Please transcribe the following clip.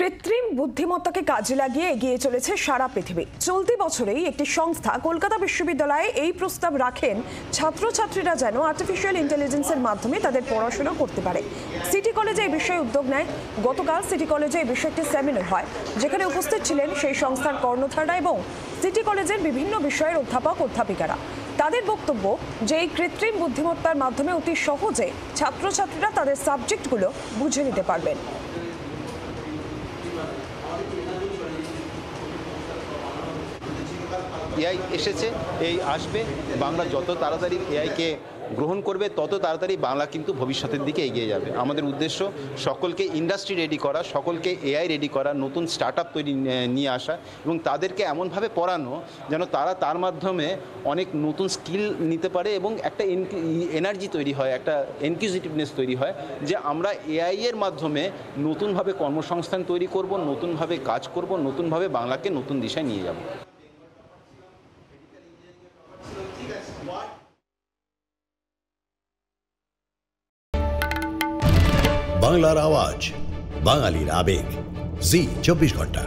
কৃত্রিম বুদ্ধিমত্তাকে কাজে লাগিয়ে এগিয়ে চলেছে সারা পৃথিবী। চলতি বছরেই একটি সংস্থা কলকাতা বিশ্ববিদ্যালয়ে এই প্রস্তাব রাখেন, ছাত্রছাত্রীরা যেন আর্টিফিশিয়াল ইন্টেলিজেন্সের মাধ্যমে তাদের পড়াশোনা করতে পারে। সিটি কলেজে এই বিষয়ে উদ্যোগ নেয়। গতকাল সিটি কলেজে এই বিষয়ে একটি সেমিনার হয়, যেখানে উপস্থিত ছিলেন সেই সংস্থার কর্ণধাররা এবং সিটি কলেজের বিভিন্ন বিষয়ের অধ্যাপক অধ্যাপিকারা। তাদের বক্তব্য যে এই কৃত্রিম বুদ্ধিমত্তার মাধ্যমে অতি সহজে ছাত্রছাত্রীরা তাদের সাবজেক্টগুলো বুঝে নিতে পারবেন। এআই এসেছে, এই আসবে, বাংলা যত তাড়াতাড়ি এআইকে গ্রহণ করবে তত তাড়াতাড়ি বাংলা কিন্তু ভবিষ্যতের দিকে এগিয়ে যাবে। আমাদের উদ্দেশ্য সকলকে ইন্ডাস্ট্রি রেডি করা, সকলকে এআই রেডি করা, নতুন স্টার্ট আপ তৈরি নিয়ে আসা এবং তাদেরকে এমনভাবে পড়ানো যেন তারা তার মাধ্যমে অনেক নতুন স্কিল নিতে পারে এবং একটা এনার্জি তৈরি হয়, একটা ইনকিউজিটিভনেস তৈরি হয় যে আমরা এআই এর মাধ্যমে নতুনভাবে কর্মসংস্থান তৈরি করব, নতুনভাবে কাজ করব, নতুনভাবে বাংলাকে নতুন দিশায় নিয়ে যাব। বাংলার আওয়াজ, বাঙালির আবেগ, জি 24 ঘন্টা।